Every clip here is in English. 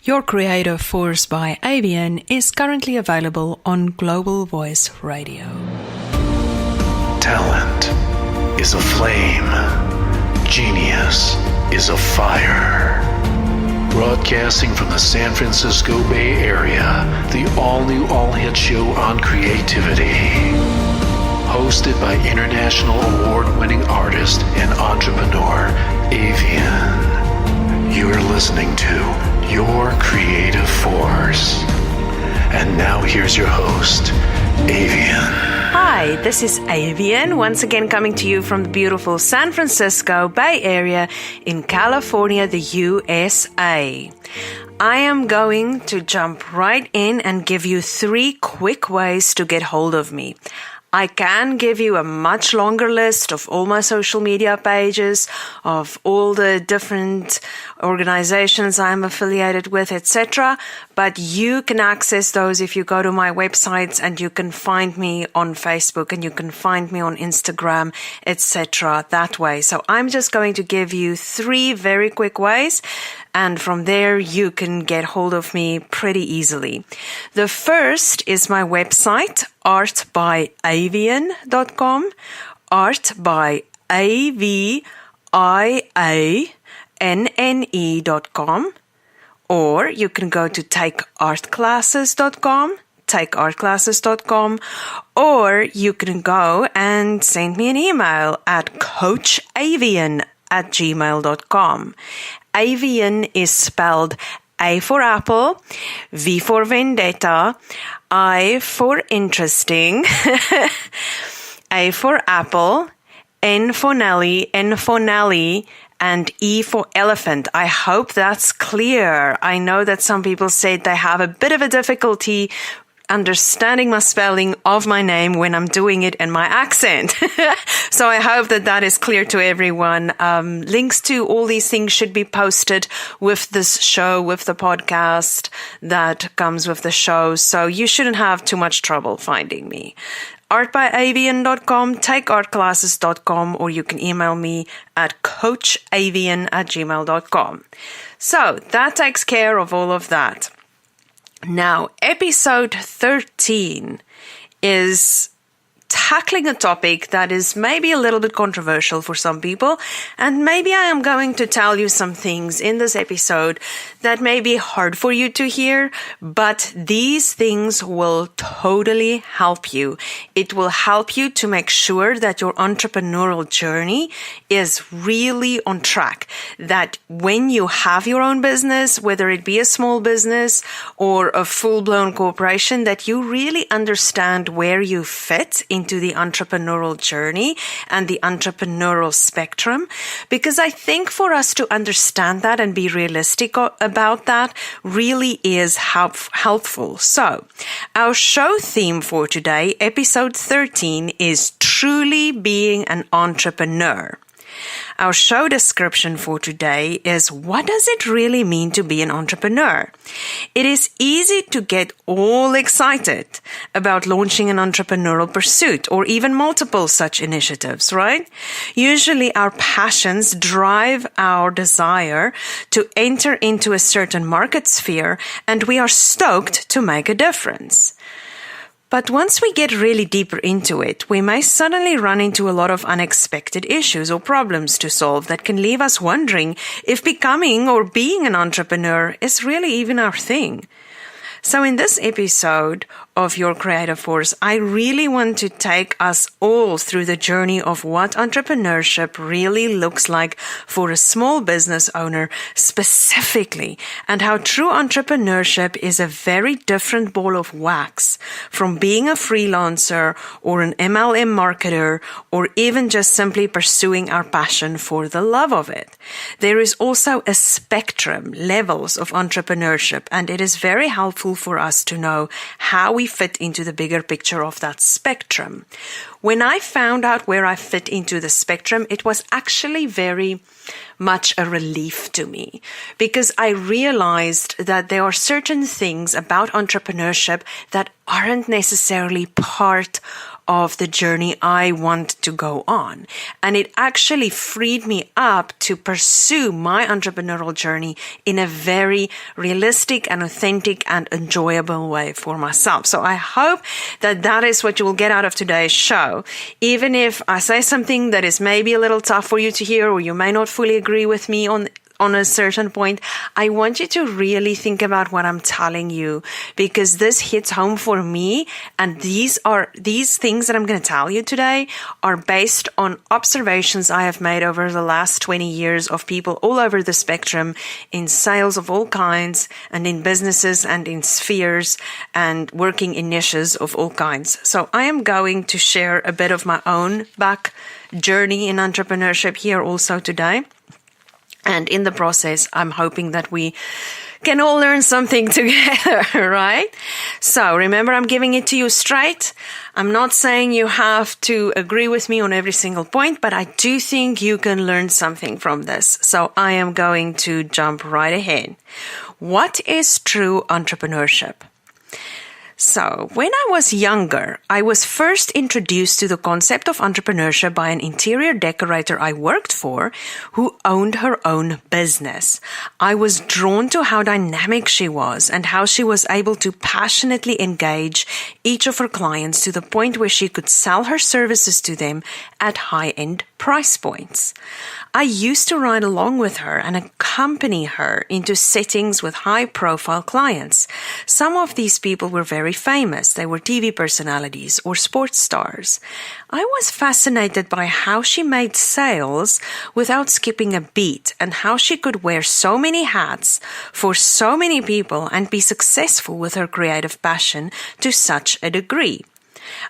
Your Creative Force by Avianne is currently available on Global Voice Radio. Talent is a flame. Genius is a fire. Broadcasting from the San Francisco Bay Area, the all-new all-hit show on creativity. Hosted by international award-winning artist and entrepreneur, Avianne. You're listening to Your Creative Force. And now here's your host, Avianne. Hi, this is Avianne, once again coming to you from the beautiful San Francisco Bay Area in California, the USA. I am going to jump right in and give you 3 quick ways to get hold of me. I can give you a much longer list of all my social media pages, of all the different organizations I'm affiliated with, etc. But you can access those if you go to my websites, and you can find me on Facebook and you can find me on Instagram, etc. that way. So I'm just going to give you 3 very quick ways. And from there, you can get hold of me pretty easily. The first is my website, artbyavianne.com, artbyavianne.com, or you can go to takeartclasses.com, or you can go and send me an email at coachavianne@gmail.com. Avianne is spelled A for Apple, V for Vendetta, I for Interesting, A for Apple, N for Nelly, N for Nelly, and E for Elephant. I hope that's clear. I know that some people said they have a bit of a difficulty understanding my spelling of my name when I'm doing it in my accent. So I hope that that is clear to everyone. Links to all these things should be posted with this show, with the podcast that comes with the show. So you shouldn't have too much trouble finding me. artbyavianne.com, takeartclasses.com, or you can email me at coachavianne@gmail.com. So that takes care of all of that. Now, episode 13 is tackling a topic that is maybe a little bit controversial for some people, and maybe I am going to tell you some things in this episode that may be hard for you to hear, but these things will totally help you. It will help you to make sure that your entrepreneurial journey is really on track, that when you have your own business, whether it be a small business or a full-blown corporation, that you really understand where you fit into the entrepreneurial journey and the entrepreneurial spectrum. Because I think for us to understand that and be realistic about that really is helpful. So, our show theme for today, episode 13, is truly being an entrepreneur. Our show description for today is, what does it really mean to be an entrepreneur? It is easy to get all excited about launching an entrepreneurial pursuit or even multiple such initiatives, right? Usually our passions drive our desire to enter into a certain market sphere, and we are stoked to make a difference. But once we get really deeper into it, we may suddenly run into a lot of unexpected issues or problems to solve that can leave us wondering if becoming or being an entrepreneur is really even our thing. So in this episode of Your Creative Force, I really want to take us all through the journey of what entrepreneurship really looks like for a small business owner specifically, and how true entrepreneurship is a very different ball of wax from being a freelancer or an MLM marketer, or even just simply pursuing our passion for the love of it. There is also a spectrum, levels of entrepreneurship, and it is very helpful for us to know how we fit into the bigger picture of that spectrum. When I found out where I fit into the spectrum, it was actually very much a relief to me, because I realized that there are certain things about entrepreneurship that aren't necessarily part of the journey I want to go on. And it actually freed me up to pursue my entrepreneurial journey in a very realistic and authentic and enjoyable way for myself. So I hope that that is what you will get out of today's show. Even if I say something that is maybe a little tough for you to hear, or you may not fully agree with me on a certain point, I want you to really think about what I'm telling you, because this hits home for me. And these things that I'm going to tell you today are based on observations I have made over the last 20 years of people all over the spectrum in sales of all kinds, and in businesses and in spheres, and working in niches of all kinds. So I am going to share a bit of my own back journey in entrepreneurship here also today. And in the process, I'm hoping that we can all learn something together, right? So remember, I'm giving it to you straight. I'm not saying you have to agree with me on every single point, but I do think you can learn something from this. So I am going to jump right ahead. What is true entrepreneurship? So, when I was younger, I was first introduced to the concept of entrepreneurship by an interior decorator I worked for who owned her own business. I was drawn to how dynamic she was and how she was able to passionately engage each of her clients to the point where she could sell her services to them at high-end price points. I used to ride along with her and accompany her into settings with high-profile clients. Some of these people were very famous. They were TV personalities or sports stars. I was fascinated by how she made sales without skipping a beat, and how she could wear so many hats for so many people and be successful with her creative passion to such a degree.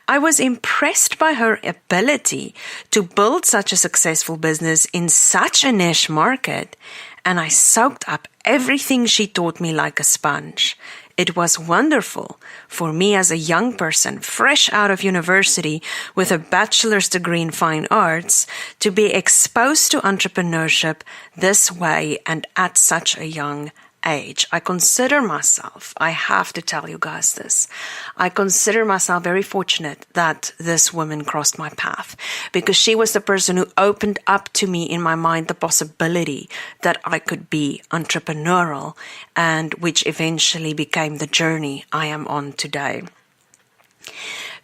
I was impressed by her ability to build such a successful business in such a niche market, and I soaked up everything she taught me like a sponge. It was wonderful for me as a young person, fresh out of university with a bachelor's degree in fine arts, to be exposed to entrepreneurship this way and at such a young age. I consider myself, I have to tell you guys this, I consider myself very fortunate that this woman crossed my path, because she was the person who opened up to me in my mind the possibility that I could be entrepreneurial, and which eventually became the journey I am on today.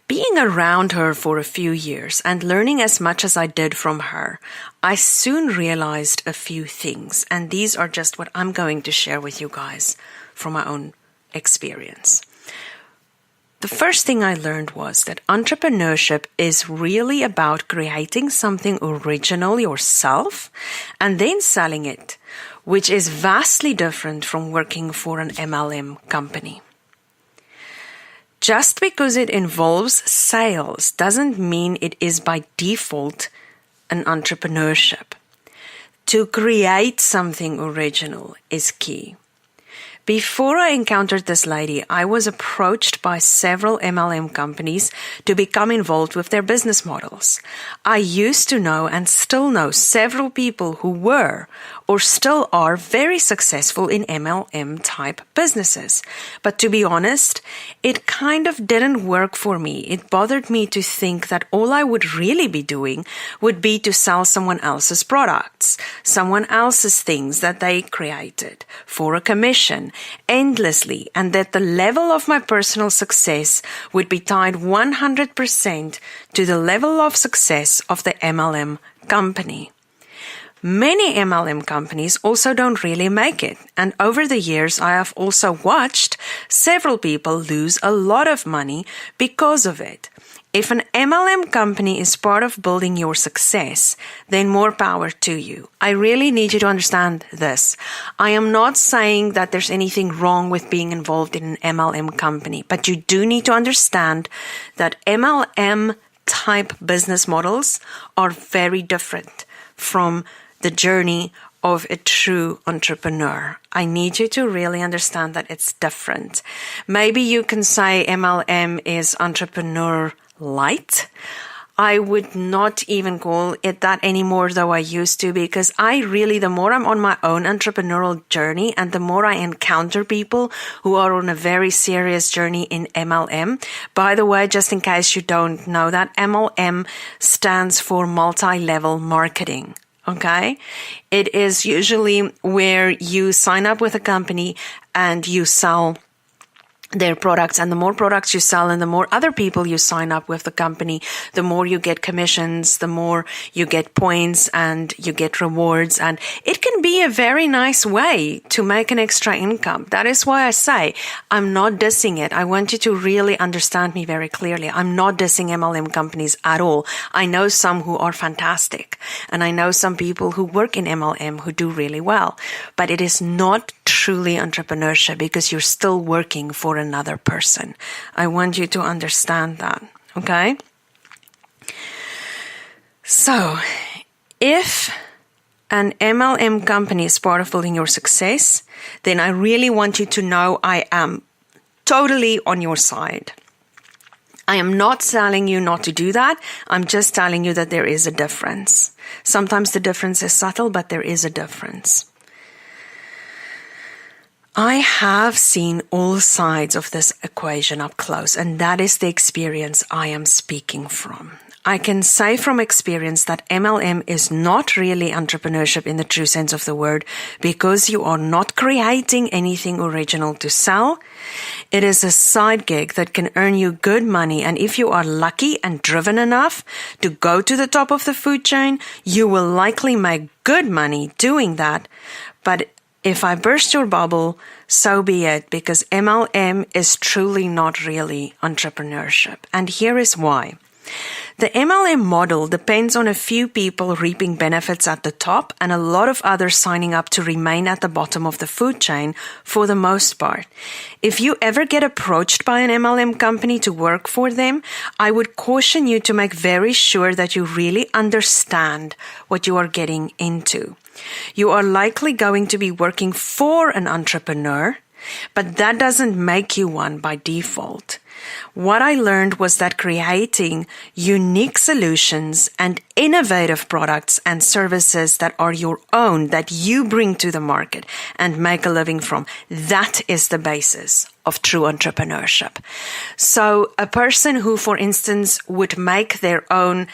Being around her for a few years and learning as much as I did from her, I soon realized a few things, and these are just what I'm going to share with you guys from my own experience. The first thing I learned was that entrepreneurship is really about creating something original yourself and then selling it, which is vastly different from working for an MLM company. Just because it involves sales doesn't mean it is by default an entrepreneurship. To create something original is key. Before I encountered this lady, I was approached by several MLM companies to become involved with their business models. I used to know and still know several people who were or still are very successful in MLM type businesses. But to be honest, it kind of didn't work for me. It bothered me to think that all I would really be doing would be to sell someone else's products, someone else's things that they created for a commission, endlessly, and that the level of my personal success would be tied 100% to the level of success of the MLM company. Many MLM companies also don't really make it, and over the years I have also watched several people lose a lot of money because of it. If an MLM company is part of building your success, then more power to you. I really need you to understand this. I am not saying that there's anything wrong with being involved in an MLM company, but you do need to understand that MLM type business models are very different from the journey of a true entrepreneur. I need you to really understand that it's different. Maybe you can say MLM is entrepreneur light. I would not even call it that anymore, though I used to, because the more I'm on my own entrepreneurial journey and the more I encounter people who are on a very serious journey in MLM. By the way, just in case you don't know that, MLM stands for multi-level marketing. Okay? It is usually where you sign up with a company and you sell their products, and the more products you sell and the more other people you sign up with the company, the more you get commissions, the more you get points and you get rewards, and it can be a very nice way to make an extra income. That is why I say I'm not dissing it. I want you to really understand me very clearly. I'm not dissing MLM companies at all. I know some who are fantastic, and I know some people who work in MLM who do really well, but it is not truly entrepreneurship because you're still working for another person. I want you to understand that, okay? So, if an MLM company is part of building your success, then I really want you to know I am totally on your side. I am not telling you not to do that. I'm just telling you that there is a difference. Sometimes the difference is subtle, but there is a difference. I have seen all sides of this equation up close, and that is the experience I am speaking from. I can say from experience that MLM is not really entrepreneurship in the true sense of the word, because you are not creating anything original to sell. It is a side gig that can earn you good money, and if you are lucky and driven enough to go to the top of the food chain, you will likely make good money doing that. But if I burst your bubble, so be it, because MLM is truly not really entrepreneurship. And here is why. The MLM model depends on a few people reaping benefits at the top and a lot of others signing up to remain at the bottom of the food chain for the most part. If you ever get approached by an MLM company to work for them, I would caution you to make very sure that you really understand what you are getting into. You are likely going to be working for an entrepreneur, but that doesn't make you one by default. What I learned was that creating unique solutions and innovative products and services that are your own, that you bring to the market and make a living from, that is the basis of true entrepreneurship. So a person who, for instance, would make their own,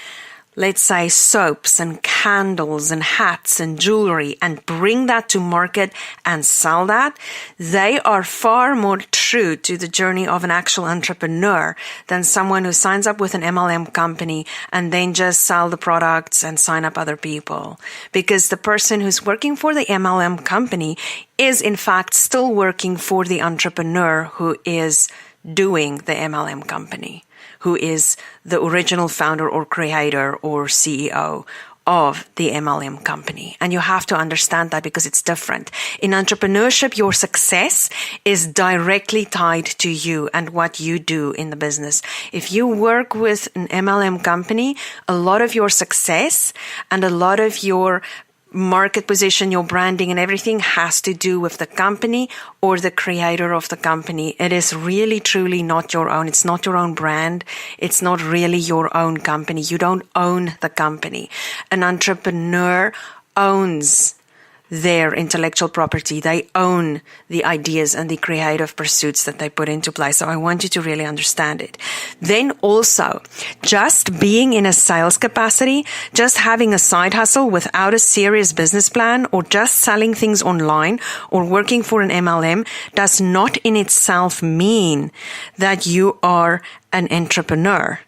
let's say, soaps and candles and hats and jewelry and bring that to market and sell that, they are far more true to the journey of an actual entrepreneur than someone who signs up with an MLM company and then just sell the products and sign up other people. Because the person who's working for the MLM company is in fact still working for the entrepreneur who is doing the MLM company, who is the original founder or creator or CEO of the MLM company. And you have to understand that because it's different. In entrepreneurship, your success is directly tied to you and what you do in the business. If you work with an MLM company, a lot of your success and a lot of your market position, your branding and everything has to do with the company or the creator of the company. It is really truly not your own. It's not your own brand. It's not really your own company. You don't own the company. An entrepreneur owns their intellectual property. They own the ideas and the creative pursuits that they put into play. So I want you to really understand it. Then also, just being in a sales capacity, just having a side hustle without a serious business plan, or just selling things online or working for an MLM does not in itself mean that you are an entrepreneur.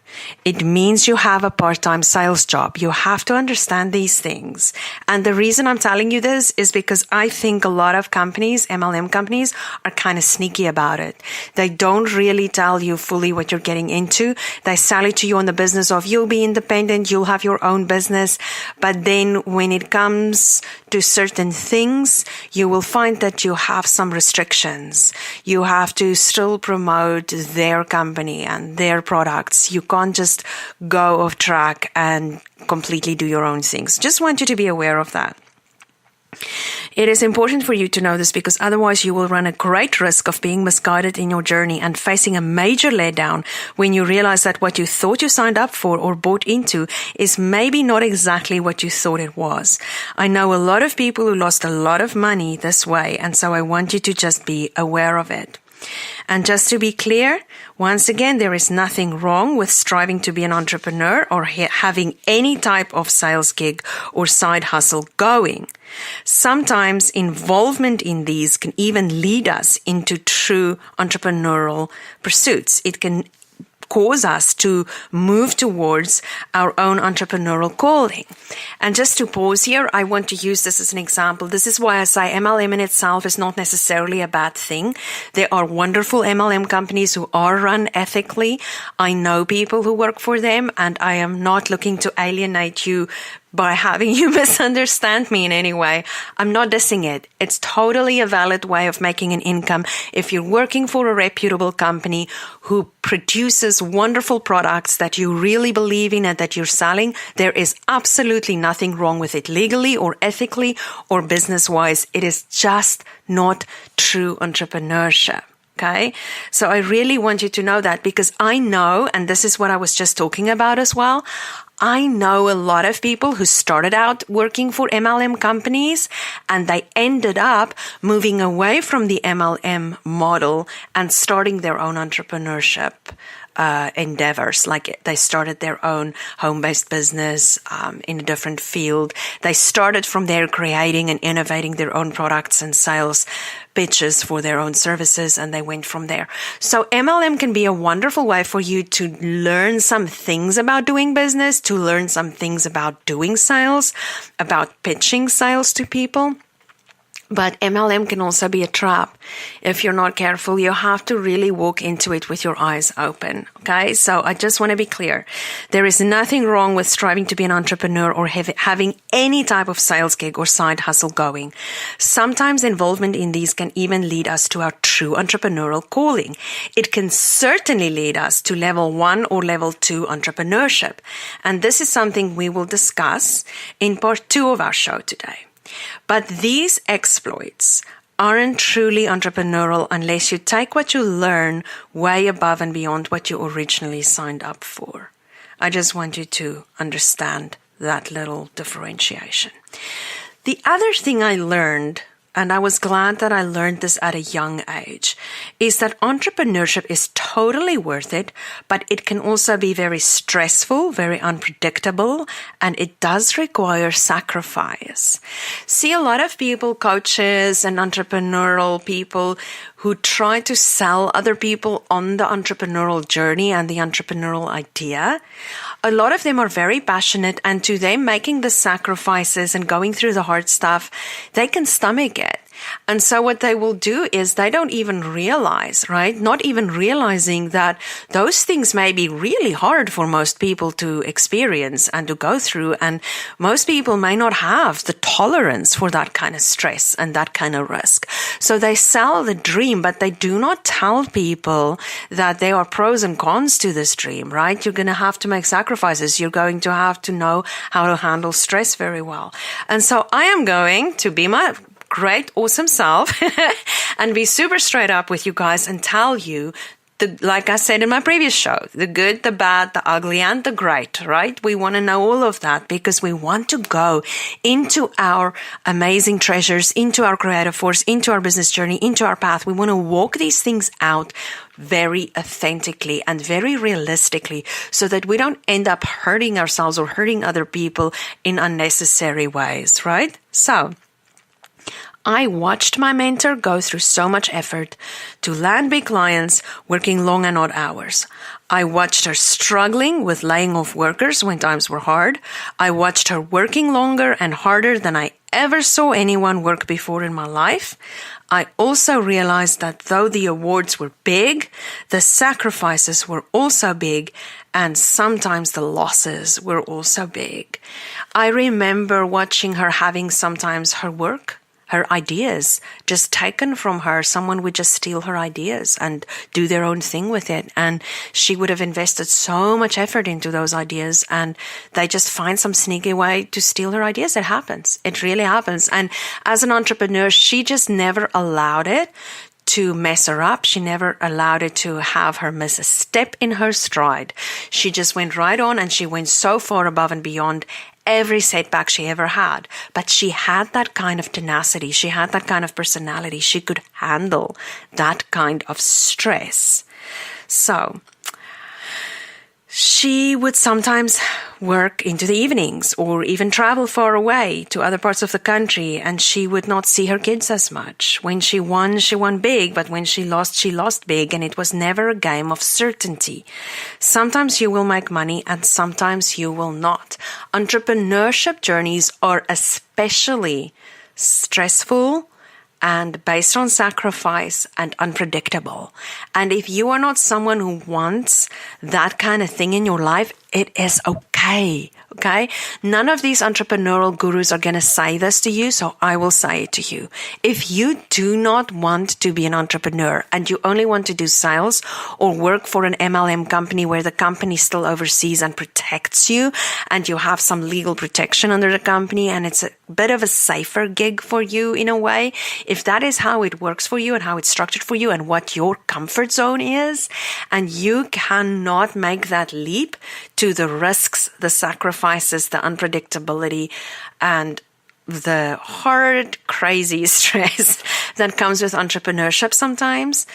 It means you have a part-time sales job. You have to understand these things. And the reason I'm telling you this is because I think a lot of companies, MLM companies, are kind of sneaky about it. They don't really tell you fully what you're getting into. They sell it to you on the business of you'll be independent, you'll have your own business. But then when it comes to certain things, you will find that you have some restrictions. You have to still promote their company and their products. You can't just go off track and completely do your own things. Just want you to be aware of that. It is important for you to know this because otherwise you will run a great risk of being misguided in your journey and facing a major letdown when you realize that what you thought you signed up for or bought into is maybe not exactly what you thought it was. I know a lot of people who lost a lot of money this way, and so I want you to just be aware of it. And just to be clear, once again, there is nothing wrong with striving to be an entrepreneur or having any type of sales gig or side hustle going. Sometimes involvement in these can even lead us into true entrepreneurial pursuits. It can cause us to move towards our own entrepreneurial calling. And just to pause here, I want to use this as an example. This is why I say MLM in itself is not necessarily a bad thing. There are wonderful MLM companies who are run ethically. I know people who work for them, and I am not looking to alienate you by having you misunderstand me in any way. I'm not dissing it. It's totally a valid way of making an income. If you're working for a reputable company who produces wonderful products that you really believe in and that you're selling, there is absolutely nothing wrong with it legally or ethically or business-wise. It is just not true entrepreneurship. Okay. So I really want you to know that, because I know, and this is what I was just talking about as well, I know a lot of people who started out working for MLM companies and they ended up moving away from the MLM model and starting their own entrepreneurship endeavors. Like they started their own home-based business in a different field. They started from there creating and innovating their own products and sales pitches for their own services, and they went from there. So MLM can be a wonderful way for you to learn some things about doing business, to learn some things about doing sales, about pitching sales to people. But MLM can also be a trap. If you're not careful, you have to really walk into it with your eyes open. Okay. So I just want to be clear. There is nothing wrong with striving to be an entrepreneur or having any type of sales gig or side hustle going. Sometimes involvement in these can even lead us to our true entrepreneurial calling. It can certainly lead us to level 1 or level 2 entrepreneurship. And this is something we will discuss in part 2 of our show today. But these exploits aren't truly entrepreneurial unless you take what you learn way above and beyond what you originally signed up for. I just want you to understand that little differentiation. The other thing I learned, and I was glad that I learned this at a young age, is that entrepreneurship is totally worth it, but it can also be very stressful, very unpredictable, and it does require sacrifice. See, a lot of people, coaches and entrepreneurial people who try to sell other people on the entrepreneurial journey and the entrepreneurial idea, a lot of them are very passionate, and to them making the sacrifices and going through the hard stuff, they can stomach it. And so what they will do is they don't even realize, right? Not even realizing that those things may be really hard for most people to experience and to go through. And most people may not have the tolerance for that kind of stress and that kind of risk. So they sell the dream, but they do not tell people that there are pros and cons to this dream, right? You're going to have to make sacrifices. You're going to have to know how to handle stress very well. And so I am going to be my great, awesome self and be super straight up with you guys and tell you, like I said in my previous show, the good, the bad, the ugly, and the great, right? We want to know all of that because we want to go into our amazing treasures, into our creative force, into our business journey, into our path. We want to walk these things out very authentically and very realistically so that we don't end up hurting ourselves or hurting other people in unnecessary ways, right? So I watched my mentor go through so much effort to land big clients, working long and odd hours. I watched her struggling with laying off workers when times were hard. I watched her working longer and harder than I ever saw anyone work before in my life. I also realized that though the awards were big, the sacrifices were also big, and sometimes the losses were also big. I remember watching her having sometimes her her ideas just taken from her. Someone would just steal her ideas and do their own thing with it. And she would have invested so much effort into those ideas, and they just find some sneaky way to steal her ideas. It happens. It really happens. And as an entrepreneur, she just never allowed it to mess her up. She never allowed it to have her miss a step in her stride. She just went right on, and she went so far above and beyond every setback she ever had. But she had that kind of tenacity. She had that kind of personality. She could handle that kind of stress. So she would sometimes work into the evenings or even travel far away to other parts of the country, and she would not see her kids as much. When she won big, but when she lost big, and it was never a game of certainty. Sometimes you will make money and sometimes you will not. Entrepreneurship journeys are especially stressful and based on sacrifice and unpredictable. And if you are not someone who wants that kind of thing in your life, it is okay. Okay? None of these entrepreneurial gurus are going to say this to you, so I will say it to you. If you do not want to be an entrepreneur and you only want to do sales or work for an MLM company where the company still oversees and protects you, and you have some legal protection under the company, and it's a bit of a safer gig for you in a way, if that is how it works for you and how it's structured for you and what your comfort zone is, and you cannot make that leap to the risks, the sacrifices, the unpredictability, and the hard, crazy stress that comes with entrepreneurship sometimes,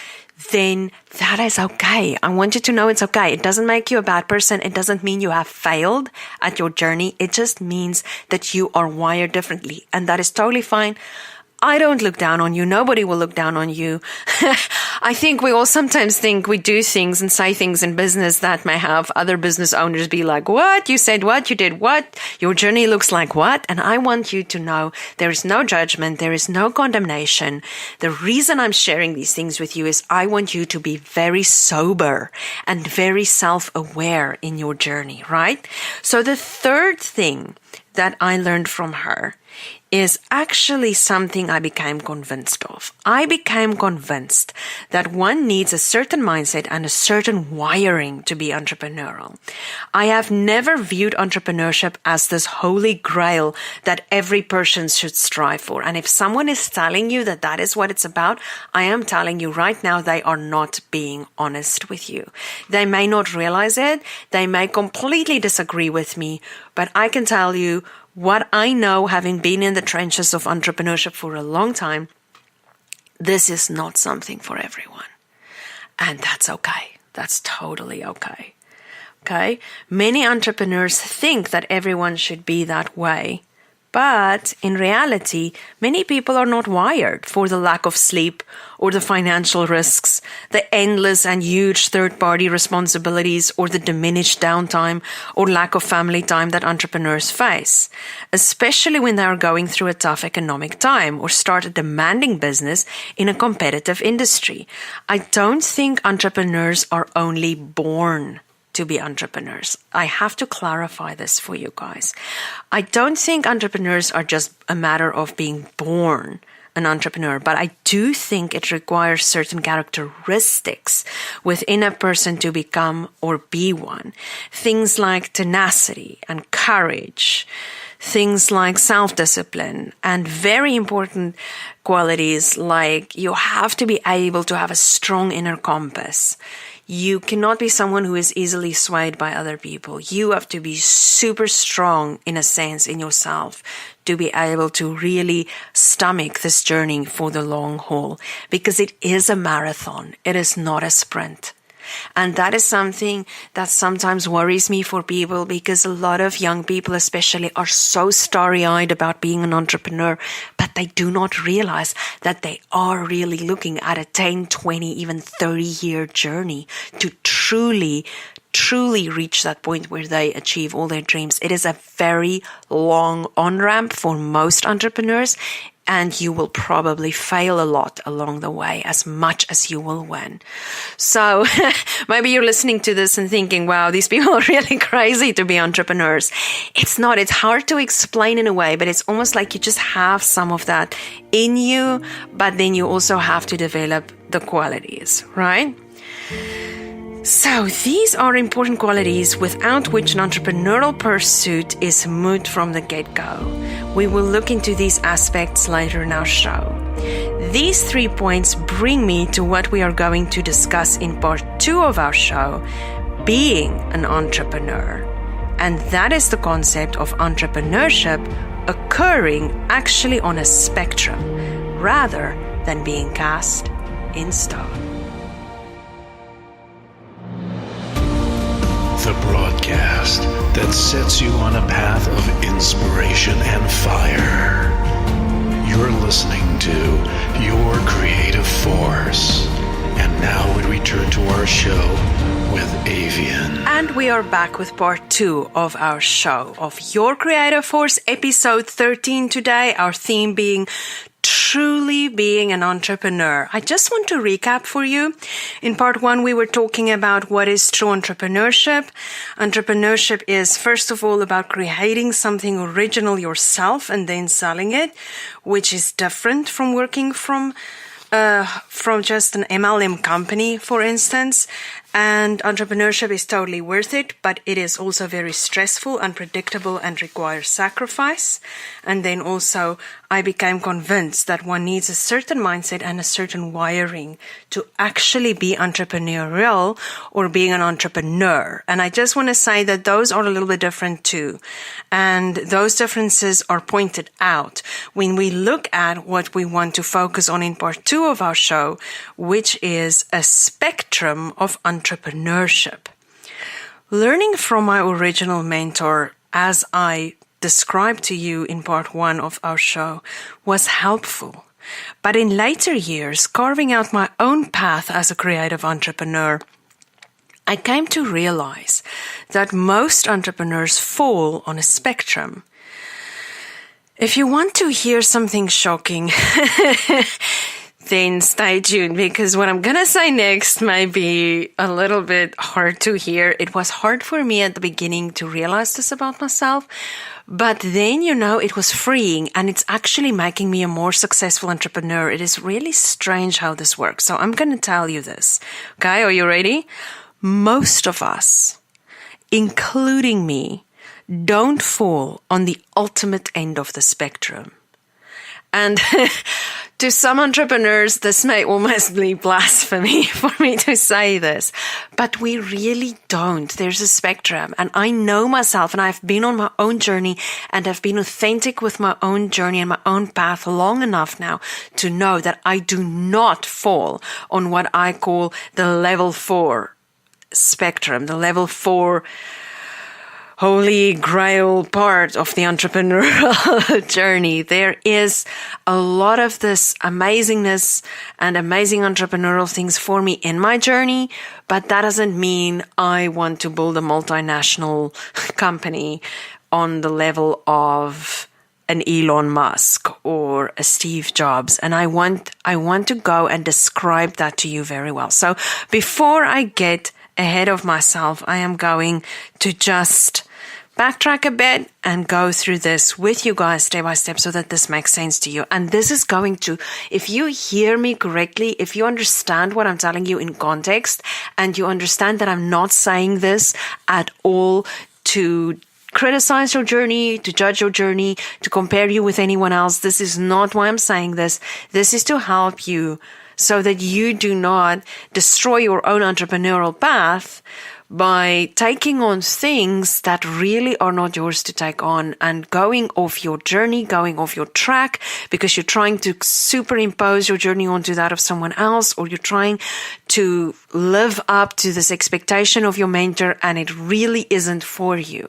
then that is okay. I want you to know it's okay. It doesn't make you a bad person. It doesn't mean you have failed at your journey. It just means that you are wired differently, and that is totally fine. I don't look down on you. Nobody will look down on you. I think we all sometimes think we do things and say things in business that may have other business owners be like, what? You said what? You did what? Your journey looks like what? And I want you to know there is no judgment. There is no condemnation. The reason I'm sharing these things with you is I want you to be very sober and very self-aware in your journey, right? So the third thing that I learned from her is actually something I became convinced of. I became convinced that one needs a certain mindset and a certain wiring to be entrepreneurial. I have never viewed entrepreneurship as this holy grail that every person should strive for. And if someone is telling you that that is what it's about, I am telling you right now, they are not being honest with you. They may not realize it. They may completely disagree with me, but I can tell you what I know, having been in the trenches of entrepreneurship for a long time, this is not something for everyone. And that's okay. That's totally okay. Okay? Many entrepreneurs think that everyone should be that way. But in reality, many people are not wired for the lack of sleep or the financial risks, the endless and huge third-party responsibilities, or the diminished downtime or lack of family time that entrepreneurs face, especially when they are going through a tough economic time or start a demanding business in a competitive industry. I don't think entrepreneurs are only born to be entrepreneurs. I have to clarify this for you guys. I don't think entrepreneurs are just a matter of being born an entrepreneur, but I do think it requires certain characteristics within a person to become or be one. Things like tenacity and courage, things like self-discipline, and very important qualities like you have to be able to have a strong inner compass. You cannot be someone who is easily swayed by other people. You have to be super strong, in a sense, in yourself to be able to really stomach this journey for the long haul, because it is a marathon. It is not a sprint. And that is something that sometimes worries me for people, because a lot of young people especially are so starry-eyed about being an entrepreneur, but they do not realize that they are really looking at a 10, 20, even 30-year journey to truly reach that point where they achieve all their dreams. It is a very long on-ramp for most entrepreneurs. and you will probably fail a lot along the way, as much as you will win. So maybe you're listening to this and thinking, wow, these people are really crazy to be entrepreneurs. It's not. It's hard to explain in a way, but it's almost like you just have some of that in you, but then you also have to develop the qualities, right? So these are important qualities without which an entrepreneurial pursuit is moot from the get-go. We will look into these aspects later in our show. These 3 points bring me to what we are going to discuss in part 2 of our show, being an entrepreneur. And that is the concept of entrepreneurship occurring actually on a spectrum rather than being cast in stone. The broadcast that sets you on a path of inspiration and fire. You're listening to Your Creative Force. And now we return to our show with Avianne. And we are back with part 2 of our show of Your Creative Force, episode 13 today, our theme being truly being an entrepreneur. I just want to recap for you. In part 1, we were talking about what is true entrepreneurship. Entrepreneurship is, first of all, about creating something original yourself and then selling it, which is different from working from just an MLM company, for instance. And entrepreneurship is totally worth it, but it is also very stressful, unpredictable, and requires sacrifice. And then also, I became convinced that one needs a certain mindset and a certain wiring to actually be entrepreneurial or being an entrepreneur. And I just want to say that those are a little bit different too. And those differences are pointed out when we look at what we want to focus on in part 2 of our show, which is a spectrum of entrepreneurship. Learning from my original mentor, as I described to you in part 1 of our show, was helpful. But in later years, carving out my own path as a creative entrepreneur, I came to realize that most entrepreneurs fall on a spectrum. If you want to hear something shocking, then stay tuned, because what I'm going to say next may be a little bit hard to hear. It was hard for me at the beginning to realize this about myself, but then, it was freeing, and it's actually making me a more successful entrepreneur. It is really strange how this works. So I'm going to tell you this. Okay, are you ready? Most of us, including me, don't fall on the ultimate end of the spectrum. And to some entrepreneurs, this may almost be blasphemy for me to say this, but we really don't. There's a spectrum, and I know myself, and I've been on my own journey, and I've been authentic with my own journey and my own path long enough now to know that I do not fall on what I call the level 4 spectrum, the level 4 holy grail part of the entrepreneurial journey. There is a lot of this amazingness and amazing entrepreneurial things for me in my journey, but that doesn't mean I want to build a multinational company on the level of an Elon Musk or a Steve Jobs. And I want to go and describe that to you very well. So before I get ahead of myself, I am going to just backtrack a bit and go through this with you guys step by step so that this makes sense to you. And this is going to, if you hear me correctly, if you understand what I'm telling you in context, and you understand that I'm not saying this at all to criticize your journey, to judge your journey, to compare you with anyone else. This is not why I'm saying this. This is to help you so that you do not destroy your own entrepreneurial path by taking on things that really are not yours to take on and going off your journey, going off your track because you're trying to superimpose your journey onto that of someone else, or you're trying to live up to this expectation of your mentor and it really isn't for you.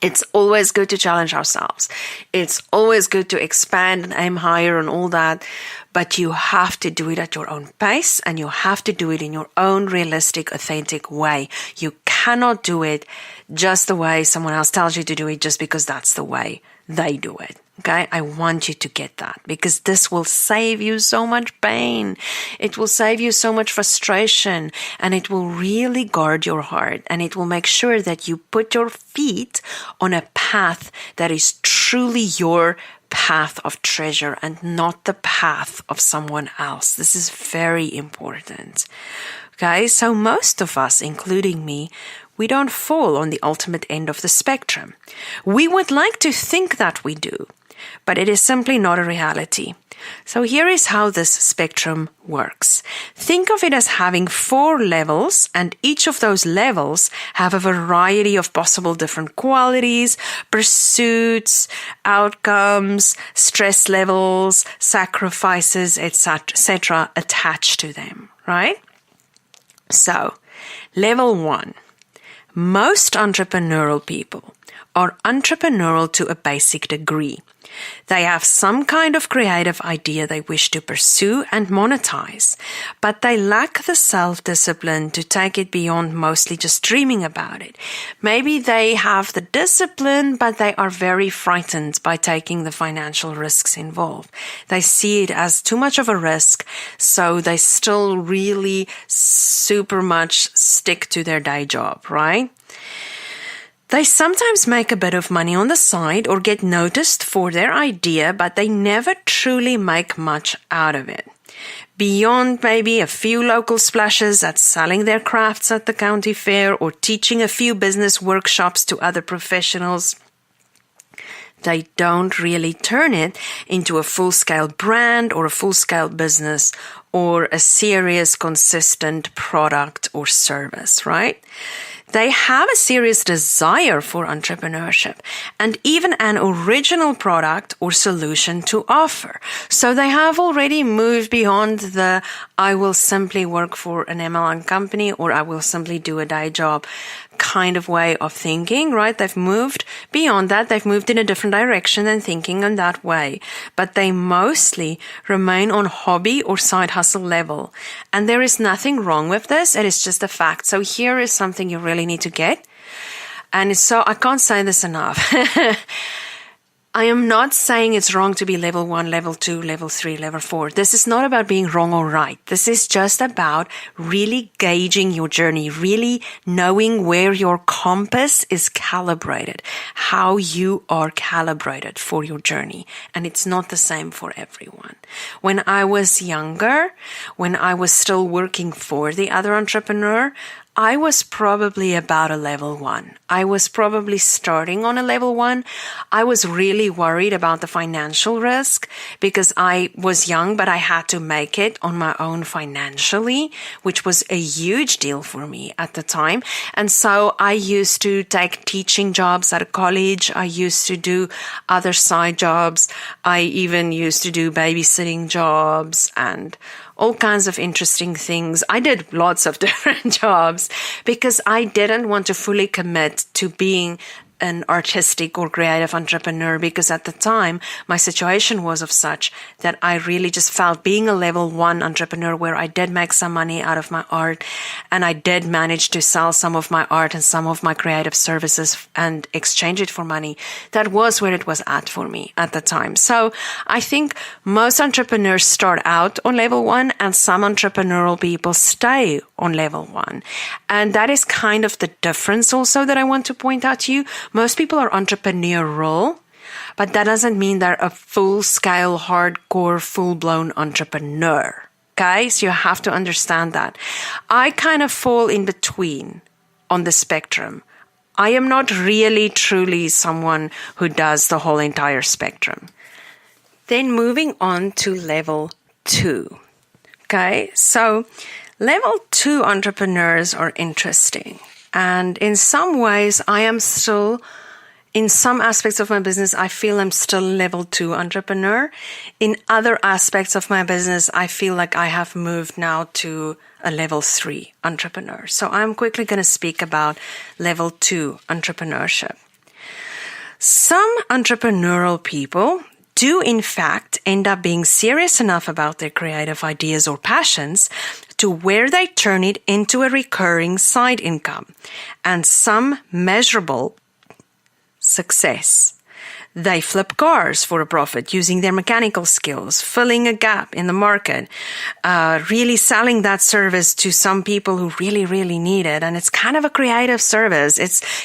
It's always good to challenge ourselves. It's always good to expand and aim higher and all that. But you have to do it at your own pace, and you have to do it in your own realistic, authentic way. You cannot do it just the way someone else tells you to do it just because that's the way they do it. Okay, I want you to get that because this will save you so much pain. It will save you so much frustration, and it will really guard your heart, and it will make sure that you put your feet on a path that is truly your path of treasure and not the path of someone else. This is very important. Okay, so most of us, including me, we don't fall on the ultimate end of the spectrum. We would like to think that we do, but it is simply not a reality. So here is how this spectrum works. Think of it as having 4 levels, and each of those levels have a variety of possible different qualities, pursuits, outcomes, stress levels, sacrifices, etc. attached to them, right? So, level 1. Most entrepreneurial people are entrepreneurial to a basic degree. They have some kind of creative idea they wish to pursue and monetize, but they lack the self-discipline to take it beyond mostly just dreaming about it. Maybe they have the discipline, but they are very frightened by taking the financial risks involved. They see it as too much of a risk, so they still really super much stick to their day job, right? They sometimes make a bit of money on the side or get noticed for their idea, but they never truly make much out of it. Beyond maybe a few local splashes at selling their crafts at the county fair or teaching a few business workshops to other professionals, they don't really turn it into a full-scale brand or a full-scale business or a serious, consistent product or service, right? They have a serious desire for entrepreneurship and even an original product or solution to offer. So they have already moved beyond the I will simply work for an MLM company or I will simply do a day job kind of way of thinking, right? They've moved beyond that. They've moved in a different direction and thinking in that way. But they mostly remain on hobby or side hustle level. And there is nothing wrong with this. It is just a fact. So here is something you really need to get. And so I can't say this enough. I am not saying it's wrong to be level 1, level 2, level 3, level 4. This is not about being wrong or right. This is just about really gauging your journey, really knowing where your compass is calibrated, how you are calibrated for your journey. And it's not the same for everyone. When I was younger, when I was still working for the other entrepreneur, I was probably about a level 1. I was probably starting on a level 1. I was really worried about the financial risk because I was young, but I had to make it on my own financially, which was a huge deal for me at the time. And so I used to take teaching jobs at a college. I used to do other side jobs. I even used to do babysitting jobs and all kinds of interesting things. I did lots of different jobs because I didn't want to fully commit to being an artistic or creative entrepreneur because at the time my situation was of such that I really just felt being a level 1 entrepreneur where I did make some money out of my art and I did manage to sell some of my art and some of my creative services and exchange it for money. That was where it was at for me at the time. So I think most entrepreneurs start out on level 1 and some entrepreneurial people stay on level 1. And that is kind of the difference also that I want to point out to you. Most people are entrepreneurial, but that doesn't mean they're a full-scale, hardcore, full-blown entrepreneur. Okay? So you have to understand that. I kind of fall in between on the spectrum. I am not really, truly someone who does the whole entire spectrum. Then moving on to level 2. Okay? So level 2 entrepreneurs are interesting. And in some ways, I am still, in some aspects of my business, I feel I'm still level 2 entrepreneur. In other aspects of my business, I feel like I have moved now to a level 3 entrepreneur. So I'm quickly going to speak about level 2 entrepreneurship. Some entrepreneurial people do in fact end up being serious enough about their creative ideas or passions to where they turn it into a recurring side income and some measurable success. They flip cars for a profit using their mechanical skills, filling a gap in the market, really selling that service to some people who really, really need it. And it's kind of a creative service.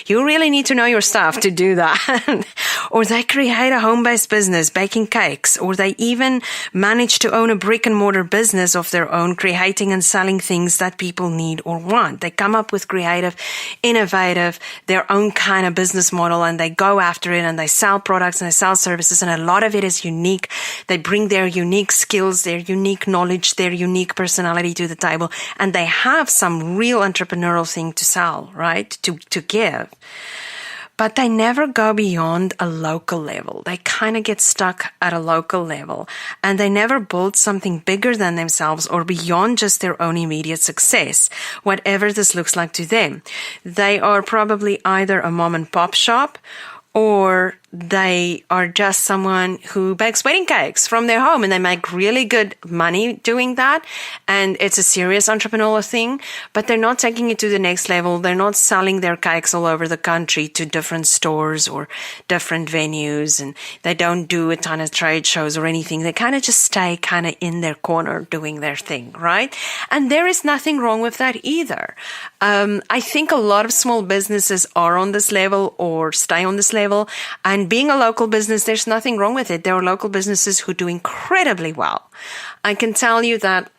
You really need to know your stuff to do that. Or they create a home-based business, baking cakes, or they even manage to own a brick and mortar business of their own, creating and selling things that people need or want. They come up with creative, innovative, their own kind of business model, and they go after it, and they sell products and they sell services, and a lot of it is unique. They bring their unique skills, their unique knowledge, their unique personality to the table, and they have some real entrepreneurial thing to sell, right? To give. But they never go beyond a local level. They kind of get stuck at a local level, and they never build something bigger than themselves or beyond just their own immediate success, whatever this looks like to them. They are probably either a mom and pop shop, or they are just someone who bakes wedding cakes from their home, and they make really good money doing that. And it's a serious entrepreneurial thing, but they're not taking it to the next level. They're not selling their cakes all over the country to different stores or different venues, and they don't do a ton of trade shows or anything. They kind of just stay kind of in their corner doing their thing, right? And there is nothing wrong with that either. I think a lot of small businesses are on this level or stay on this level. And being a local business, there's nothing wrong with it. There are local businesses who do incredibly well. I can tell you that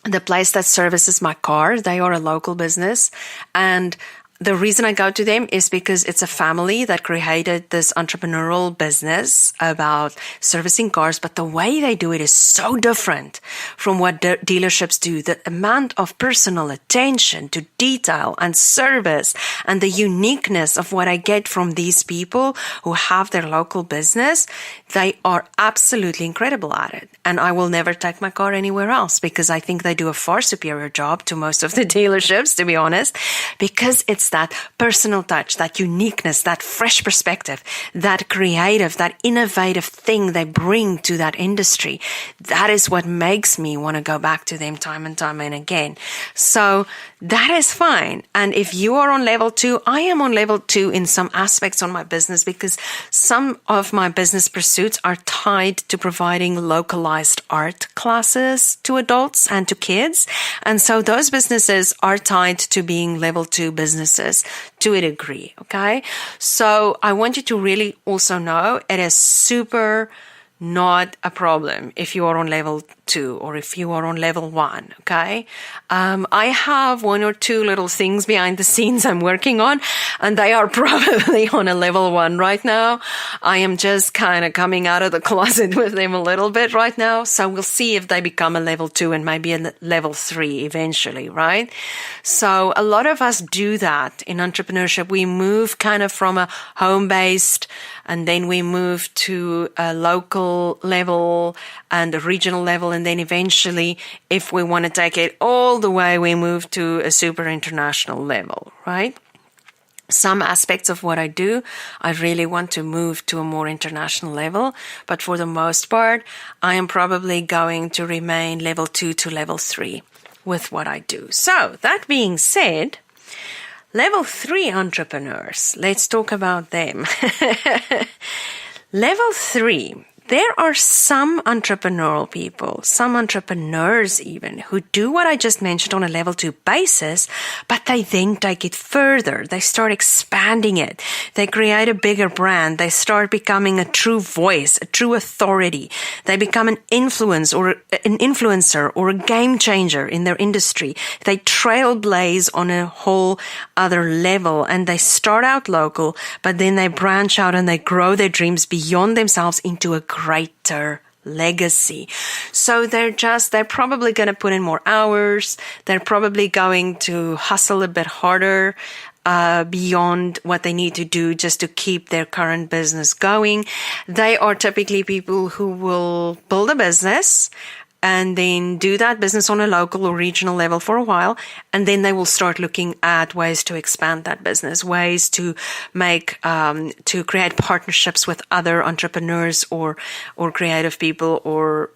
the place that services my car, they are a local business. And the reason I go to them is because it's a family that created this entrepreneurial business about servicing cars, but the way they do it is so different from what dealerships do. The amount of personal attention to detail and service and the uniqueness of what I get from these people who have their local business, they are absolutely incredible at it. And I will never take my car anywhere else because I think they do a far superior job to most of the dealerships, to be honest, because it's that personal touch, that uniqueness, that fresh perspective, that creative, that innovative thing they bring to that industry. That is what makes me want to go back to them time and time and again. So that is fine. And if you are on level 2, I am on level 2 in some aspects on my business because some of my business pursuits are tied to providing localized art classes to adults and to kids. And so those businesses are tied to being level 2 businesses to a degree. Okay. So I want you to really also know it is super not a problem if you are on level 2 or if you are on level 1, okay? I have 1 or 2 little things behind the scenes I'm working on, and they are probably on a level 1 right now. I am just kind of coming out of the closet with them a little bit right now, so we'll see if they become a level 2 and maybe a level 3 eventually, right? So a lot of us do that in entrepreneurship. We move kind of from a home-based, and then we move to a local level and a regional level. And then eventually, if we want to take it all the way, we move to a super international level, right? Some aspects of what I do, I really want to move to a more international level. But for the most part, I am probably going to remain level 2 to level 3 with what I do. So that being said, level 3 entrepreneurs, let's talk about them. Level 3, there are some entrepreneurial people, some entrepreneurs even, who do what I just mentioned on a level 2 basis, but they then take it further. They start expanding it. They create a bigger brand. They start becoming a true voice, a true authority. They become an influencer or a game changer in their industry. They trailblaze on a whole other level, and they start out local, but then they branch out and they grow their dreams beyond themselves into a greater legacy. So they're probably going to put in more hours. They're probably going to hustle a bit harder beyond what they need to do just to keep their current business going. They are typically people who will build a business and then do that business on a local or regional level for a while. And then they will start looking at ways to expand that business, ways to to create partnerships with other entrepreneurs or creative people or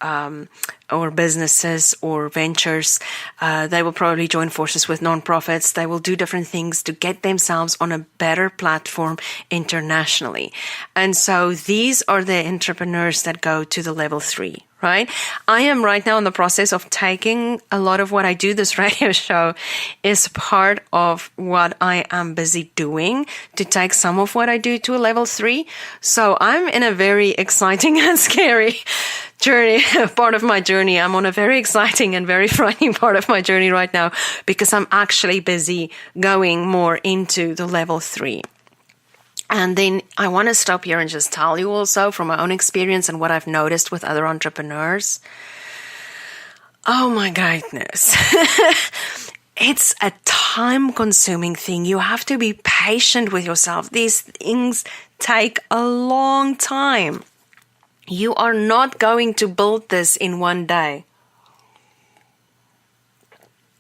or businesses or ventures. They will probably join forces with nonprofits. They will do different things to get themselves on a better platform internationally. And so these are the entrepreneurs that go to the level 3. Right? I am right now in the process of taking a lot of what I do. This radio show is part of what I am busy doing to take some of what I do to a level 3. So I'm in a very exciting and scary journey, part of my journey. I'm on a very exciting and very frightening part of my journey right now because I'm actually busy going more into the level 3. And then I want to stop here and just tell you also from my own experience and what I've noticed with other entrepreneurs. Oh my goodness. It's a time-consuming thing. You have to be patient with yourself. These things take a long time. You are not going to build this in one day.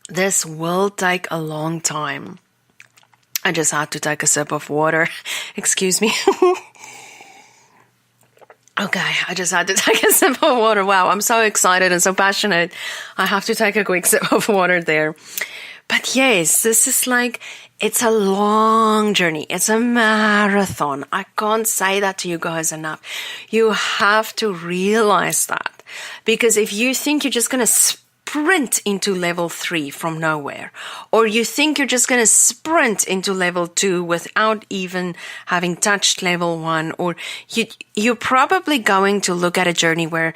This will take a long time. I just had to take a sip of water. Excuse me. Okay, I just had to take a sip of water. Wow, I'm so excited and so passionate. I have to take a quick sip of water there. But yes, this is like, it's a long journey. It's a marathon. I can't say that to you guys enough. You have to realize that. Because if you think you're just going to sprint into level 3 from nowhere, or you think you're just going to sprint into level 2 without even having touched level 1, or you're probably going to look at a journey where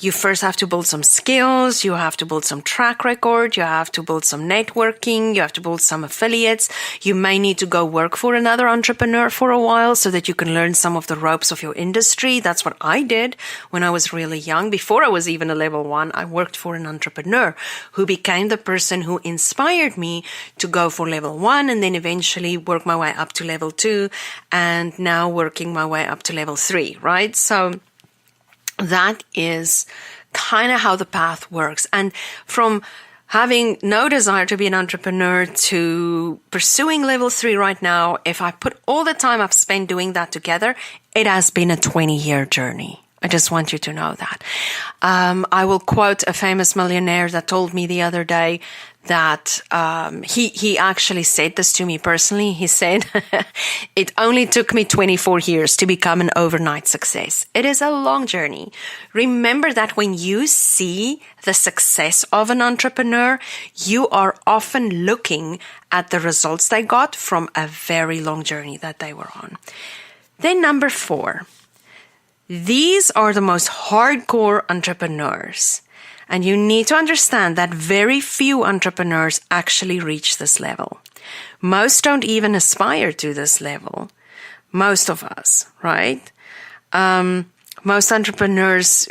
you first have to build some skills, you have to build some track record, you have to build some networking, you have to build some affiliates. You may need to go work for another entrepreneur for a while so that you can learn some of the ropes of your industry. That's what I did when I was really young. Before I was even a level 1, I worked for an entrepreneur who became the person who inspired me to go for level 1 and then eventually work my way up to level 2 and now working my way up to level 3, right? So that is kind of how the path works. And from having no desire to be an entrepreneur to pursuing level 3 right now, if I put all the time I've spent doing that together, it has been a 20-year journey. I just want you to know that. I will quote a famous millionaire that told me the other day that he actually said this to me personally. He said, it only took me 24 years to become an overnight success. It is a long journey. Remember that when you see the success of an entrepreneur, you are often looking at the results they got from a very long journey that they were on. Then number 4. These are the most hardcore entrepreneurs. And you need to understand that very few entrepreneurs actually reach this level. Most don't even aspire to this level. Most of us, right? Most entrepreneurs,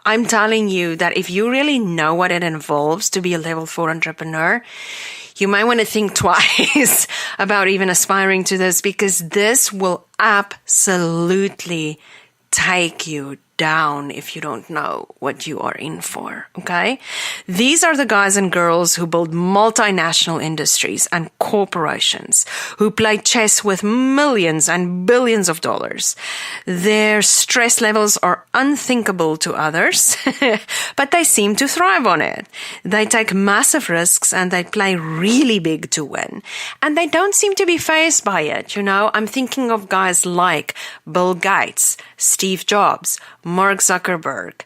I'm telling you that if you really know what it involves to be a level 4 entrepreneur, you might want to think twice about even aspiring to this, because this will absolutely take you down if you don't know what you are in for, okay? These are the guys and girls who build multinational industries and corporations, who play chess with millions and billions of dollars. Their stress levels are unthinkable to others, but they seem to thrive on it. They take massive risks and they play really big to win. And they don't seem to be fazed by it, you know? I'm thinking of guys like Bill Gates, Steve Jobs, Mark Zuckerberg,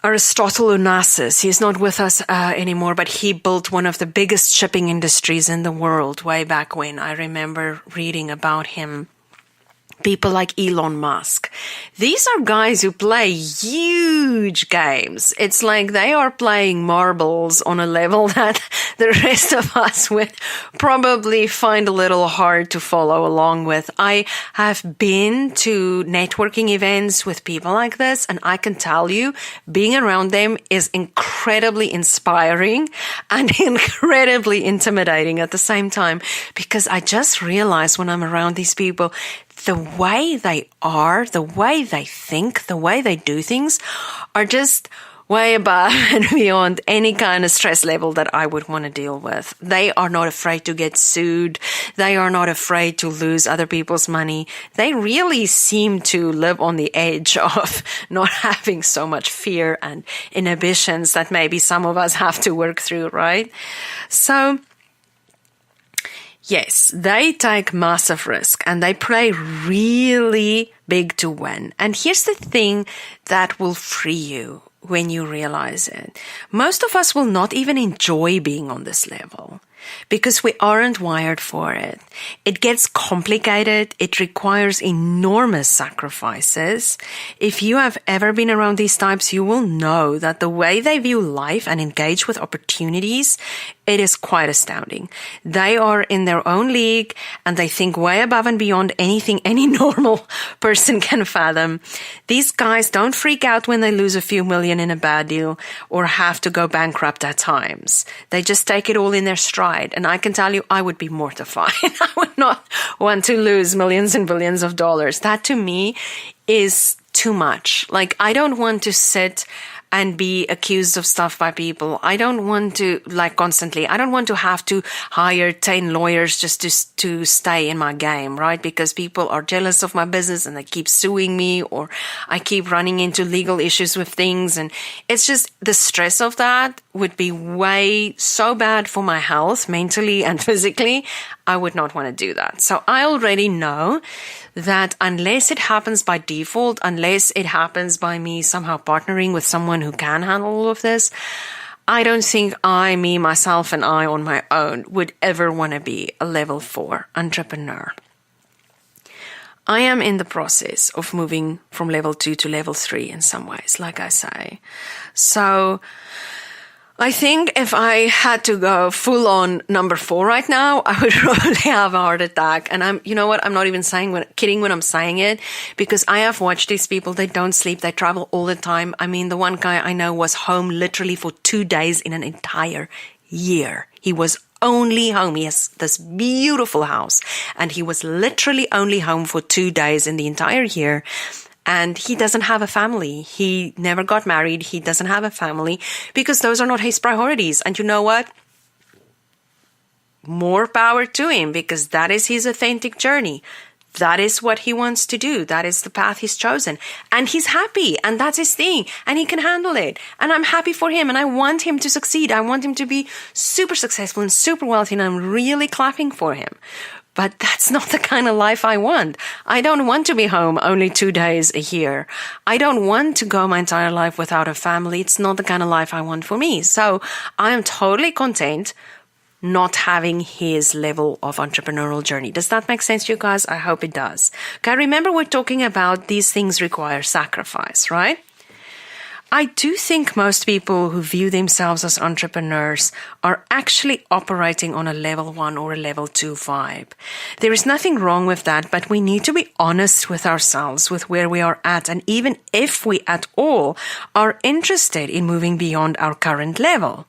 Aristotle Onassis. He's not with us anymore, but he built one of the biggest shipping industries in the world way back when. I remember reading about him. People like Elon Musk. These are guys who play huge games. It's like they are playing marbles on a level that the rest of us would probably find a little hard to follow along with. I have been to networking events with people like this, and I can tell you, being around them is incredibly inspiring and incredibly intimidating at the same time, because I just realize when I'm around these people, the way they are, the way they think, the way they do things are just way above and beyond any kind of stress level that I would want to deal with. They are not afraid to get sued. They are not afraid to lose other people's money. They really seem to live on the edge of not having so much fear and inhibitions that maybe some of us have to work through, right? So, yes, they take massive risk and they play really big to win. And here's the thing that will free you when you realize it. Most of us will not even enjoy being on this level because we aren't wired for it. It gets complicated. It requires enormous sacrifices. If you have ever been around these types, you will know that the way they view life and engage with opportunities, it is quite astounding. They are in their own league and they think way above and beyond anything any normal person can fathom. These guys don't freak out when they lose a few million in a bad deal or have to go bankrupt at times. They just take it all in their stride. And I can tell you, I would be mortified. I would not want to lose millions and billions of dollars. That to me is too much. Like, I don't want to sit and be accused of stuff by people. I don't want to, constantly, I don't want to have to hire 10 lawyers just to stay in my game, right? Because people are jealous of my business and they keep suing me, or I keep running into legal issues with things. And it's just the stress of that would be way so bad for my health, mentally and physically. I would not want to do that. So I already know that unless it happens by default, unless it happens by me somehow partnering with someone who can handle all of this, I don't think I, me, myself, and I on my own would ever want to be a level 4 entrepreneur. I am in the process of moving from level 2 to level 3 in some ways, like I say. So I think if I had to go full on number 4 right now, I would probably have a heart attack. And you know what? I'm not even kidding when I'm saying it, because I have watched these people. They don't sleep. They travel all the time. I mean, the one guy I know was home literally for 2 days in an entire year. He was only home. He has this beautiful house and he was literally only home for 2 days in the entire year. And he doesn't have a family. He never got married. He doesn't have a family because those are not his priorities. And you know what? More power to him, because that is his authentic journey. That is what he wants to do. That is the path he's chosen. And he's happy. And that's his thing. And he can handle it. And I'm happy for him. And I want him to succeed. I want him to be super successful and super wealthy. And I'm really clapping for him. But that's not the kind of life I want. I don't want to be home only 2 days a year. I don't want to go my entire life without a family. It's not the kind of life I want for me. So I am totally content not having his level of entrepreneurial journey. Does that make sense to you guys? I hope it does. Okay, remember we're talking about these things require sacrifice, right? I do think most people who view themselves as entrepreneurs are actually operating on a level 1 or a level 2 vibe. There is nothing wrong with that, but we need to be honest with ourselves with where we are at, and even if we at all are interested in moving beyond our current level.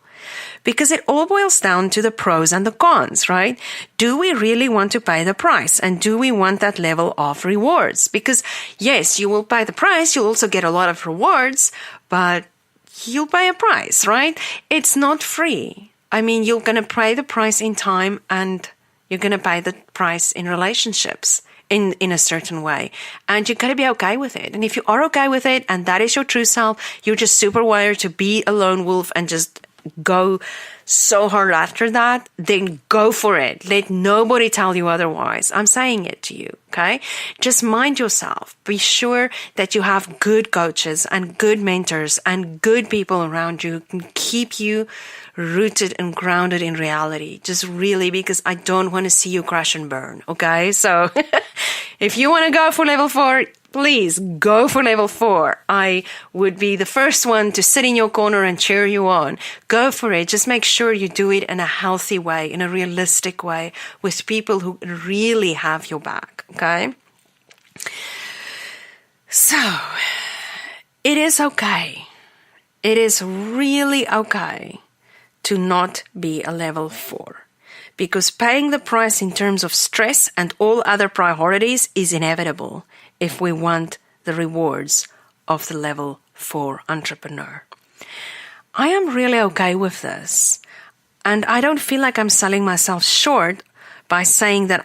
Because it all boils down to the pros and the cons, right? Do we really want to pay the price? And do we want that level of rewards? Because yes, you will pay the price. You'll also get a lot of rewards, but you'll pay a price, right? It's not free. I mean, you're going to pay the price in time and you're going to pay the price in relationships in a certain way. And you got to be okay with it. And if you are okay with it and that is your true self, you're just super wired to be a lone wolf and just go so hard after that, then go for it. Let nobody tell you otherwise. I'm saying it to you, okay? Just mind yourself. Be sure that you have good coaches and good mentors and good people around you who can keep you rooted and grounded in reality. Just really, because I don't want to see you crash and burn, okay? So if you want to go for level 4, please go for level 4. I would be the first one to sit in your corner and cheer you on. Go for it. Just make sure you do it in a healthy way, in a realistic way, with people who really have your back, okay? So, it is okay. It is really okay to not be a level 4. Because paying the price in terms of stress and all other priorities is inevitable if we want the rewards of the level 4 entrepreneur. I am really okay with this. And I don't feel like I'm selling myself short by saying that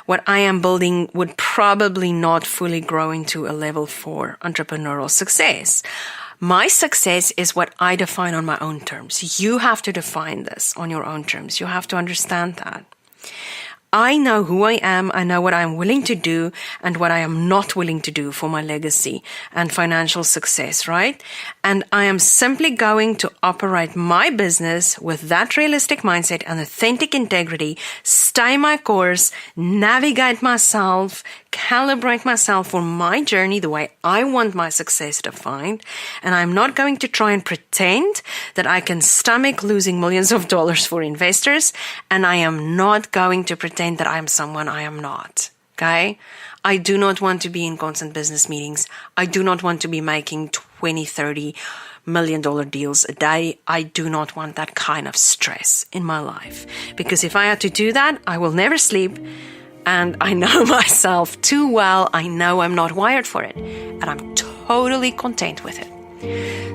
what I am building would probably not fully grow into a level 4 entrepreneurial success. My success is what I define on my own terms. You have to define this on your own terms. You have to understand that. I know who I am, I know what I'm willing to do and what I am not willing to do for my legacy and financial success, right? And I am simply going to operate my business with that realistic mindset and authentic integrity, stay my course, navigate myself, calibrate myself for my journey the way I want my success defined. And I'm not going to try and pretend that I can stomach losing millions of dollars for investors. And I am not going to pretend that I'm someone I am not. Okay? I do not want to be in constant business meetings. I do not want to be making $20-30 million deals a day. I do not want that kind of stress in my life. Because if I had to do that, I will never sleep. And I know myself too well. I know I'm not wired for it. And I'm totally content with it.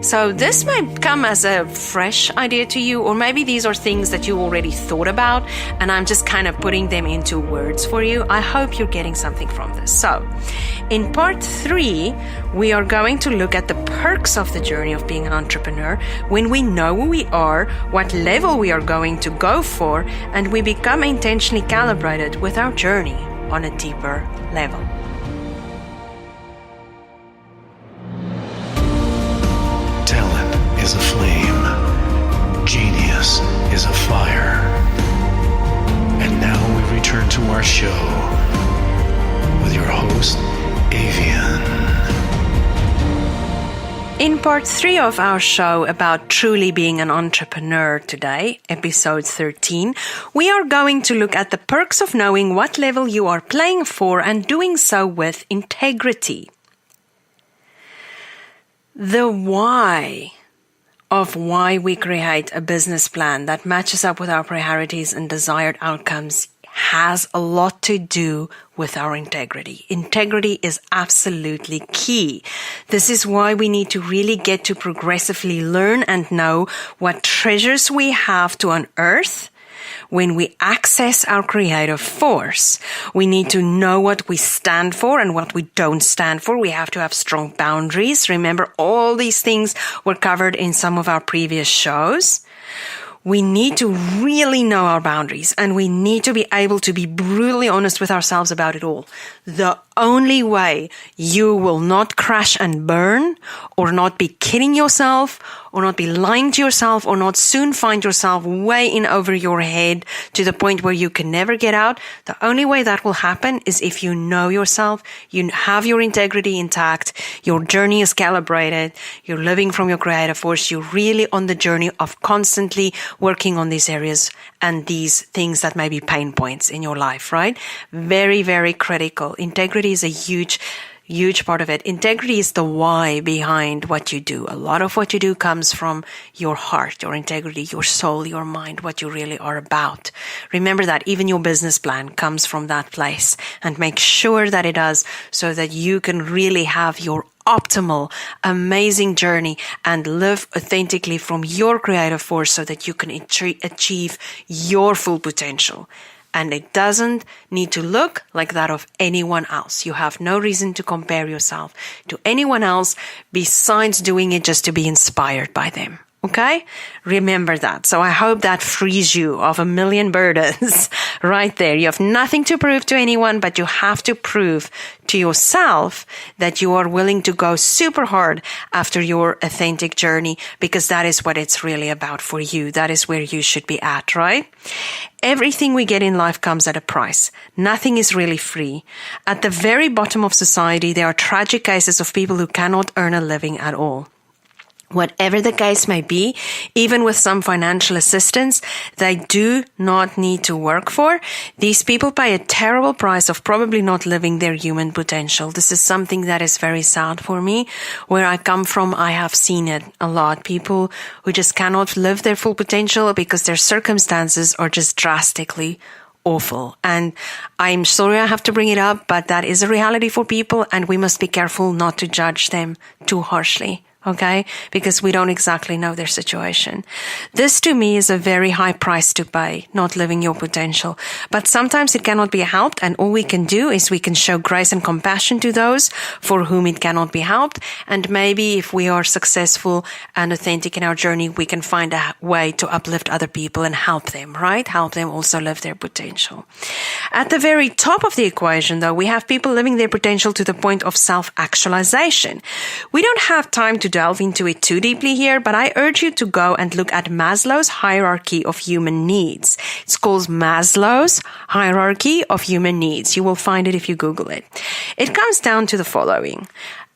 So this may come as a fresh idea to you, or maybe these are things that you already thought about, and I'm just kind of putting them into words for you. I hope you're getting something from this. So in part 3, we are going to look at the perks of the journey of being an entrepreneur when we know who we are, what level we are going to go for, and we become intentionally calibrated with our journey on a deeper level. Talent is a flame. Genius is a fire. And now we return to our show with your host, Avianne. In part 3 of our show about truly being an entrepreneur today, episode 13, we are going to look at the perks of knowing what level you are playing for and doing so with integrity. The why of why we create a business plan that matches up with our priorities and desired outcomes has a lot to do with our integrity. Integrity is absolutely key. This is why we need to really get to progressively learn and know what treasures we have to unearth when we access our creative force. We need to know what we stand for and what we don't stand for. We have to have strong boundaries. Remember, all these things were covered in some of our previous shows. We need to really know our boundaries, and we need to be able to be brutally honest with ourselves about it all. The only way you will not crash and burn, or not be kidding yourself, or not be lying to yourself, or not soon find yourself way in over your head to the point where you can never get out, the only way that will happen is if you know yourself, you have your integrity intact, your journey is calibrated, you're living from your creative force, you're really on the journey of constantly working on these areas and these things that may be pain points in your life, right? Very, very critical. Integrity is a huge part of it. Integrity is the why behind what you do. A lot of what you do comes from your heart, your integrity, your soul, your mind, what you really are about. Remember that even your business plan comes from that place, and make sure that it does, so that you can really have your optimal, amazing journey and live authentically from your creative force, so that you can achieve your full potential. And it doesn't need to look like that of anyone else. You have no reason to compare yourself to anyone else besides doing it just to be inspired by them. Okay? Remember that. So I hope that frees you of a million burdens right there. You have nothing to prove to anyone, but you have to prove to yourself that you are willing to go super hard after your authentic journey, because that is what it's really about for you. That is where you should be at, right? Everything we get in life comes at a price. Nothing is really free. At the very bottom of society, there are tragic cases of people who cannot earn a living at all. Whatever the case may be, even with some financial assistance they do not need to work for, these people pay a terrible price of probably not living their human potential. This is something that is very sad for me. Where I come from, I have seen it a lot. People who just cannot live their full potential because their circumstances are just drastically awful. And I'm sorry I have to bring it up, but that is a reality for people, and we must be careful not to judge them too harshly. okay? Because we don't exactly know their situation. This to me is a very high price to pay, not living your potential. But sometimes it cannot be helped, and all we can do is we can show grace and compassion to those for whom it cannot be helped. And maybe if we are successful and authentic in our journey, we can find a way to uplift other people and help them, right? Help them also live their potential. At the very top of the equation, though, we have people living their potential to the point of self-actualization. We don't have time to delve into it too deeply here, but I urge you to go and look at Maslow's hierarchy of human needs. It's called Maslow's hierarchy of human needs. You will find it if you Google it. It comes down to the following.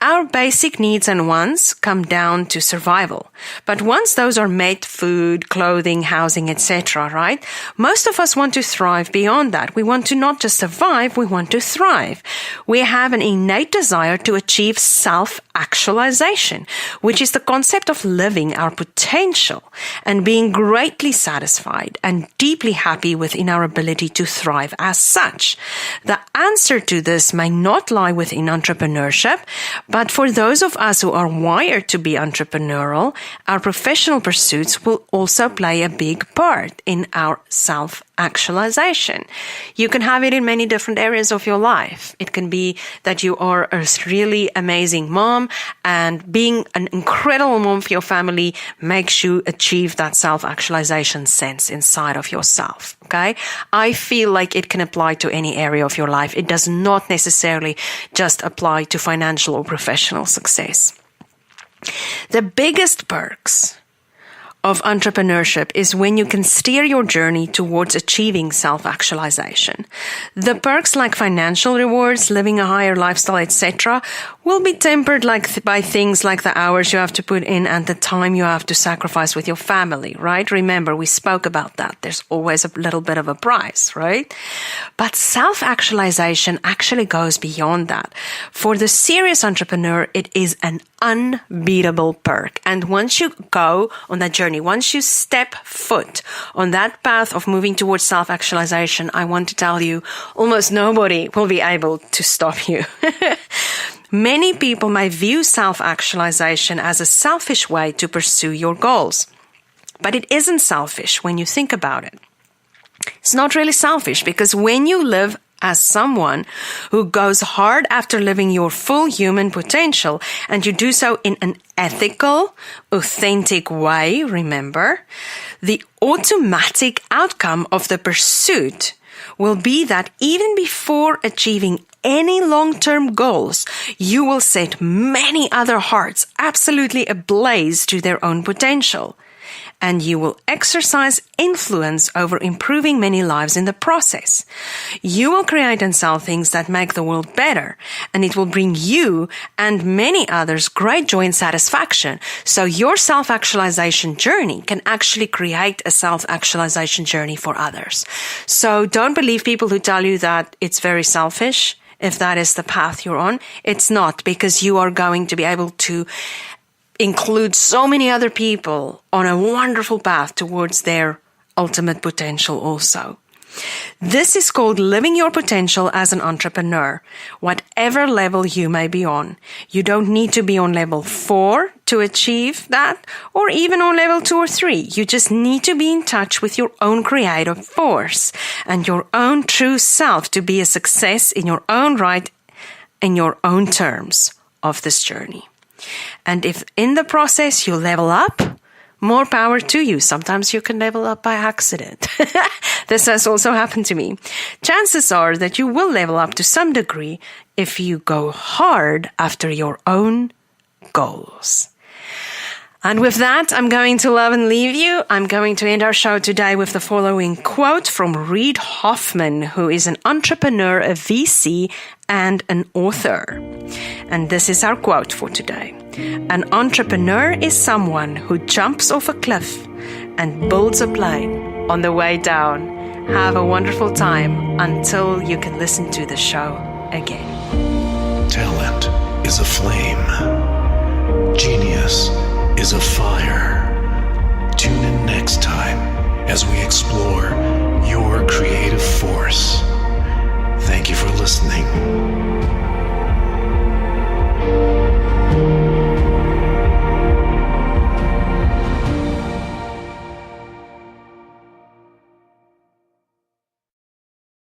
Our basic needs and wants come down to survival. But once those are met, food, clothing, housing, etc., right? Most of us want to thrive beyond that. We want to not just survive, we want to thrive. We have an innate desire to achieve self-actualization, which is the concept of living our potential and being greatly satisfied and deeply happy within our ability to thrive as such. The answer to this may not lie within entrepreneurship, but for those of us who are wired to be entrepreneurial, our professional pursuits will also play a big part in our self-actualization. You can have it in many different areas of your life. It can be that you are a really amazing mom, and being an incredible mom for your family makes you achieve that self-actualization sense inside of yourself. Okay? I feel like it can apply to any area of your life. It does not necessarily just apply to financial or professional success. The biggest perks of entrepreneurship is when you can steer your journey towards achieving self-actualization. The perks like financial rewards, living a higher lifestyle, etc., will be tempered by things like the hours you have to put in and the time you have to sacrifice with your family, right? Remember, we spoke about that. There's always a little bit of a price, right? But self-actualization actually goes beyond that. For the serious entrepreneur, it is an unbeatable perk. And once you go on that journey, once you step foot on that path of moving towards self-actualization, I want to tell you, almost nobody will be able to stop you. Many people may view self-actualization as a selfish way to pursue your goals. But it isn't selfish when you think about it. It's not really selfish, because when you live as someone who goes hard after living your full human potential, and you do so in an ethical, authentic way, remember, the automatic outcome of the pursuit will be that even before achieving any long-term goals, you will set many other hearts absolutely ablaze to their own potential. And you will exercise influence over improving many lives in the process. You will create and sell things that make the world better, and it will bring you and many others great joy and satisfaction. So your self-actualization journey can actually create a self-actualization journey for others. So don't believe people who tell you that it's very selfish. If that is the path you're on, it's not, because you are going to be able to include so many other people on a wonderful path towards their ultimate potential also. This is called living your potential as an entrepreneur, whatever level you may be on. You don't need to be on level 4 to achieve that, or even on level 2 or 3. You just need to be in touch with your own creative force and your own true self to be a success in your own right, in your own terms of this journey. And if in the process you level up, more power to you. Sometimes you can level up by accident. This has also happened to me. Chances are that you will level up to some degree if you go hard after your own goals. And with that, I'm going to love and leave you. I'm going to end our show today with the following quote from Reid Hoffman, who is an entrepreneur, a VC, and an author. And this is our quote for today. An entrepreneur is someone who jumps off a cliff and builds a plane on the way down. Have a wonderful time until you can listen to the show again. Talent is a flame. Genius is a fire. Tune in next time as we explore your creative force. Thank you for listening.